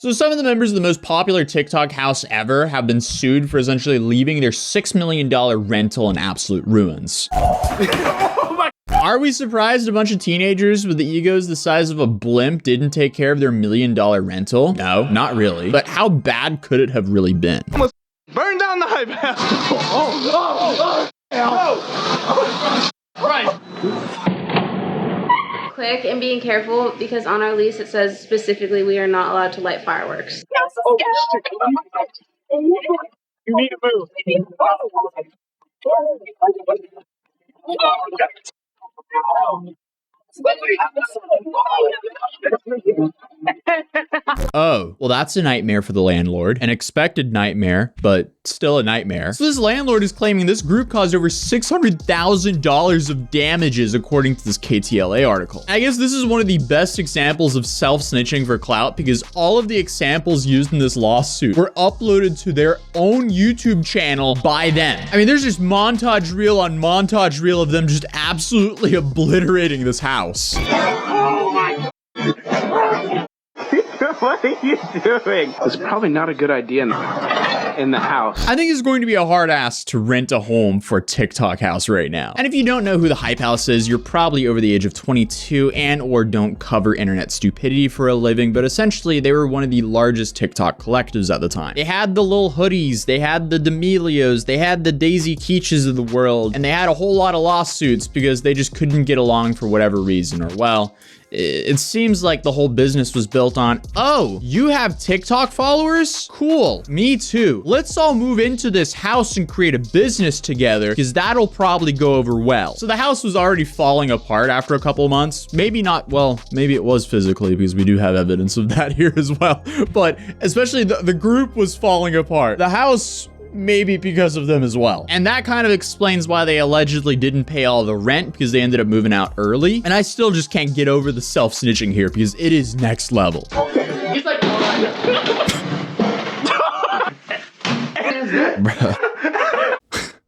So some of the members of the most popular TikTok house ever have been sued for essentially leaving their $6 million rental in absolute ruins. Are we surprised a bunch of teenagers with the egos the size of a blimp didn't take care of their $1 million rental? No, not really. But how bad could it have really been? Burn down the hype house! Right. Quick and being careful because on our lease it says specifically we are not allowed to light fireworks. You need to move. Oh, well, that's a nightmare for the landlord. An expected nightmare, but still a nightmare. So this landlord is claiming this group caused over $600,000 of damages, according to this KTLA article. I guess this is one of the best examples of self-snitching for clout because all of the examples used in this lawsuit were uploaded to their own YouTube channel by them. I mean, there's just montage reel on montage reel of them just absolutely obliterating this house. Oh my God. What are you doing? It's probably not a good idea in the house. I think it's going to be a hard ask to rent a home for TikTok house right now. And if you don't know who the Hype House is, you're probably over the age of 22 and or don't cover internet stupidity for a living, but essentially they were one of the largest TikTok collectives at the time. They had the Lil Hoodies, they had the D'Amelios, they had the Daisy Keaches of the world, and they had a whole lot of lawsuits because they just couldn't get along for whatever reason, or well, it seems like the whole business was built on, oh, you have TikTok followers? Cool, me too. Let's all move into this house and create a business together because that'll probably go over well. So the house was already falling apart after a couple of months. Maybe not, well, maybe it was physically because we do have evidence of that here as well. But especially the group was falling apart. The house, maybe because of them as well. And that kind of explains why they allegedly didn't pay all the rent because they ended up moving out early. And I still just can't get over the self-snitching here because it is next level. He's like, Bruh.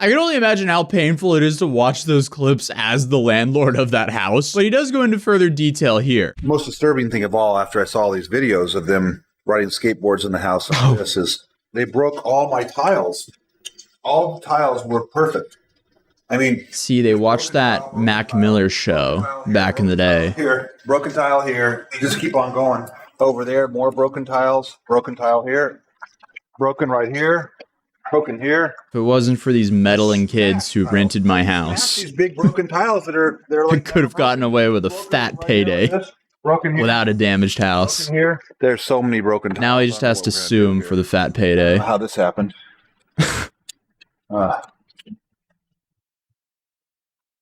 I can only imagine how painful it is to watch those clips as the landlord of that house, but he does go into further detail here. The most disturbing thing of all, after I saw these videos of them riding skateboards in the house, this is they broke all my tiles. All the tiles were perfect. I mean, see, they watched that Mac Miller show back in the day. Here, broken tile here. You just keep on going. Over there, more broken tiles. Broken tile here. Broken right here. Broken here. If it wasn't for these meddling kids who rented my house, These big broken tiles they're I like could have gotten away with a fat payday broken here. without a damaged house. Here. There's so many broken tiles. Now he just has to sue him for the fat payday. How this happened. So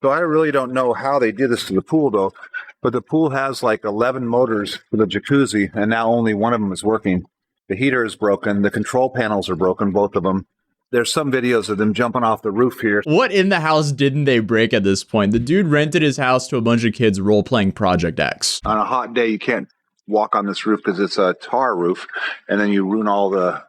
I really don't know how they did this to the pool, though. But the pool has like 11 motors for the jacuzzi, and now only one of them is working. The heater is broken. The control panels are broken, both of them. There's some videos of them jumping off the roof here. What in the house didn't they break at this point? The dude rented his house to a bunch of kids role-playing Project X. On a hot day, you can't walk on this roof because it's a tar roof, and then you ruin all the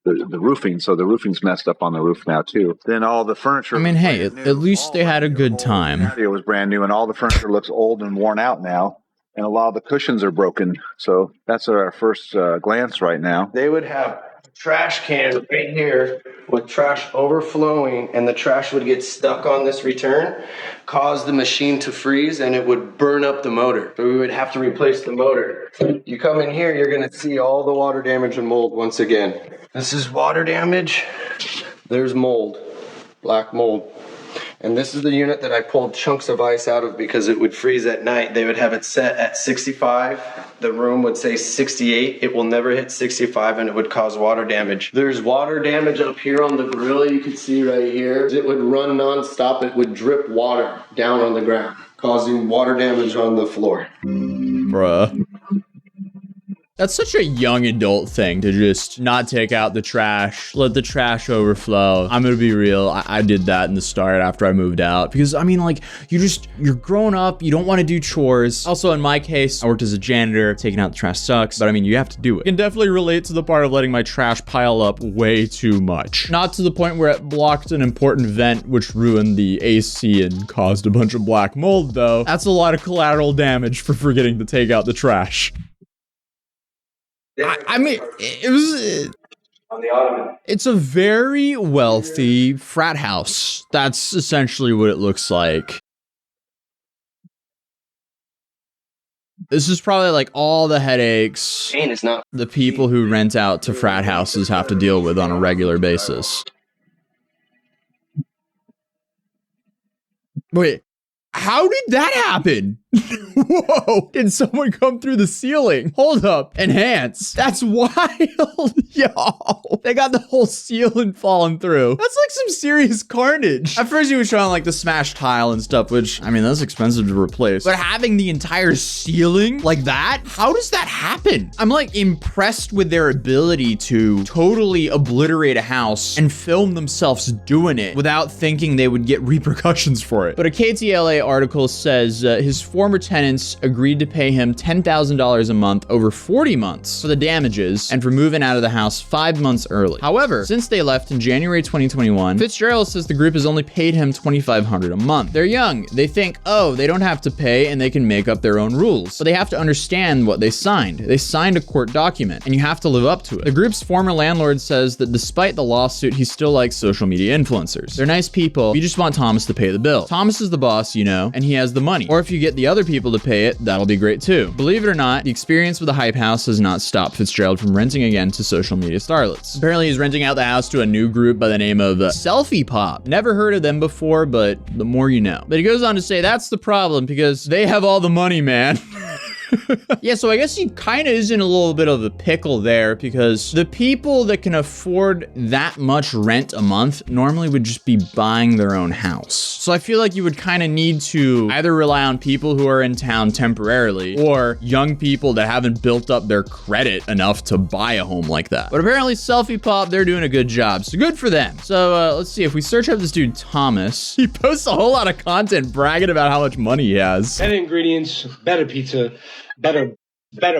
roofing. So the roofing's messed up on the roof now, too. Then all the furniture... I mean, hey, at least they had a good time. The patio was brand new, and all the furniture looks old and worn out now. And a lot of the cushions are broken. So that's our first glance right now. They would have trash cans right here with trash overflowing, and the trash would get stuck on this return, cause the machine to freeze, and it would burn up the motor. So we would have to replace the motor. You come in here, you're gonna see all the water damage and mold once again. This is water damage. There's mold, black mold. And this is the unit that I pulled chunks of ice out of because it would freeze at night. They would have it set at 65. The room would say 68. It will never hit 65 and it would cause water damage. There's water damage up here on the grill you can see right here. It would run nonstop. It would drip water down on the ground, causing water damage on the floor. Bruh. That's such a young adult thing to just not take out the trash, let the trash overflow. I'm gonna be real, I did that in the start after I moved out because I mean like, you're grown up, you don't wanna do chores. Also in my case, I worked as a janitor, taking out the trash sucks, but I mean, you have to do it. I can definitely relate to the part of letting my trash pile up way too much. Not to the point where it blocked an important vent which ruined the AC and caused a bunch of black mold though. That's a lot of collateral damage for forgetting to take out the trash. I mean, it was. On the ottoman. It's a very wealthy frat house. That's essentially what it looks like. This is probably like all the headaches Pain is not. the people who rent out to frat houses have to deal with on a regular basis. Wait, how did that happen? Whoa, did someone come through the ceiling? Hold up, enhance. That's wild, yo. They got the whole ceiling falling through. That's like some serious carnage. At first he was showing like the smashed tile and stuff, which, I mean, that's expensive to replace. But having the entire ceiling like that, how does that happen? I'm like impressed with their ability to totally obliterate a house and film themselves doing it without thinking they would get repercussions for it. But a KTLA article says his former tenants agreed to pay him $10,000 a month over 40 months for the damages and for moving out of the house 5 months early. However, since they left in January 2021, Fitzgerald says the group has only paid him $2,500 a month. They're young. They think, oh, they don't have to pay and they can make up their own rules. But they have to understand what they signed. They signed a court document and you have to live up to it. The group's former landlord says that despite the lawsuit, he still likes social media influencers. They're nice people. We just want Thomas to pay the bill. Thomas is the boss, you know, and he has the money. Or if you get the other people to pay it, that'll be great too. Believe it or not, the experience with the Hype House has not stopped Fitzgerald from renting again to social media starlets. Apparently he's renting out the house to a new group by the name of Selfie Pop. Never heard of them before, but the more you know. But he goes on to say that's the problem because they have all the money, man. Yeah, so I guess he kind of is in a little bit of a pickle there because the people that can afford that much rent a month normally would just be buying their own house. So I feel like you would kind of need to either rely on people who are in town temporarily or young people that haven't built up their credit enough to buy a home like that. But apparently Selfie Pop, they're doing a good job. So good for them. So let's see, if we search up this dude Thomas, he posts a whole lot of content bragging about how much money he has. Better ingredients, better pizza, better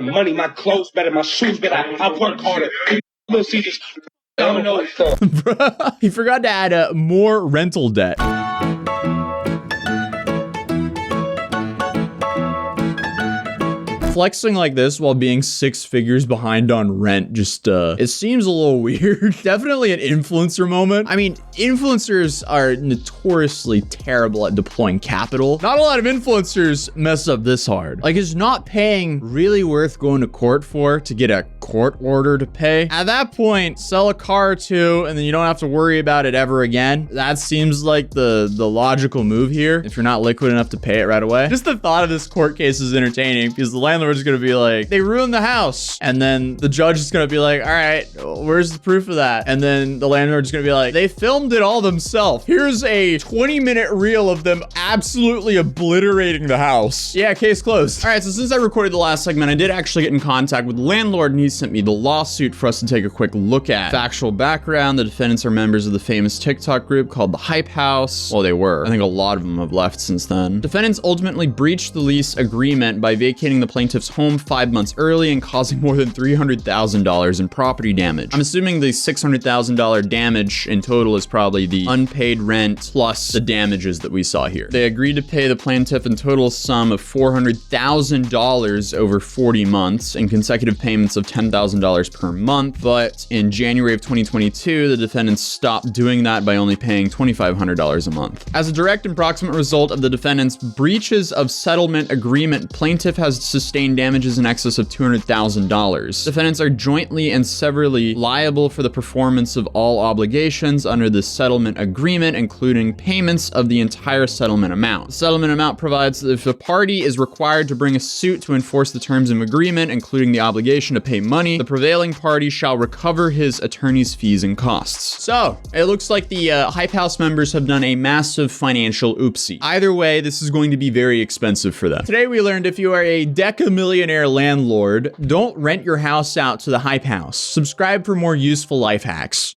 money, my clothes better, my shoes better. I work harder. We'll see this domino. He forgot to add more rental debt. Flexing like this while being 6 figures behind on rent just, it seems a little weird. Definitely an influencer moment. I mean, influencers are notoriously terrible at deploying capital. Not a lot of influencers mess up this hard. Like, is not paying really worth going to court for to get a court order to pay? At that point, sell a car or two and then you don't have to worry about it ever again. That seems like the logical move here if you're not liquid enough to pay it right away. Just the thought of this court case is entertaining because the landlord is gonna be like, they ruined the house. And then the judge is gonna be like, all right, where's the proof of that? And then the landlord's gonna be like, they filmed it all themselves. Here's a 20-minute reel of them absolutely obliterating the house. Yeah, case closed. All right, so since I recorded the last segment, I did actually get in contact with the landlord and he sent me the lawsuit for us to take a quick look at. Factual background, the defendants are members of the famous TikTok group called the Hype House. Well, they were. I think a lot of them have left since then. Defendants ultimately breached the lease agreement by vacating the plaintiff's home 5 months early and causing more than $300,000 in property damage. I'm assuming the $600,000 damage in total is probably the unpaid rent plus the damages that we saw here. They agreed to pay the plaintiff in total sum of $400,000 over 40 months in consecutive payments of $10,000 per month, but in January of 2022, the defendants stopped doing that by only paying $2,500 a month. As a direct and proximate result of the defendants' breaches of settlement agreement, plaintiff has sustained damages in excess of $200,000. Defendants are jointly and severally liable for the performance of all obligations under the settlement agreement, including payments of the entire settlement amount. The settlement amount provides that if a party is required to bring a suit to enforce the terms of agreement, including the obligation to pay money, the prevailing party shall recover his attorney's fees and costs. So, it looks like the Hype House members have done a massive financial oopsie. Either way, this is going to be very expensive for them. Today we learned if you are a millionaire landlord, don't rent your house out to the Hype House. Subscribe for more useful life hacks.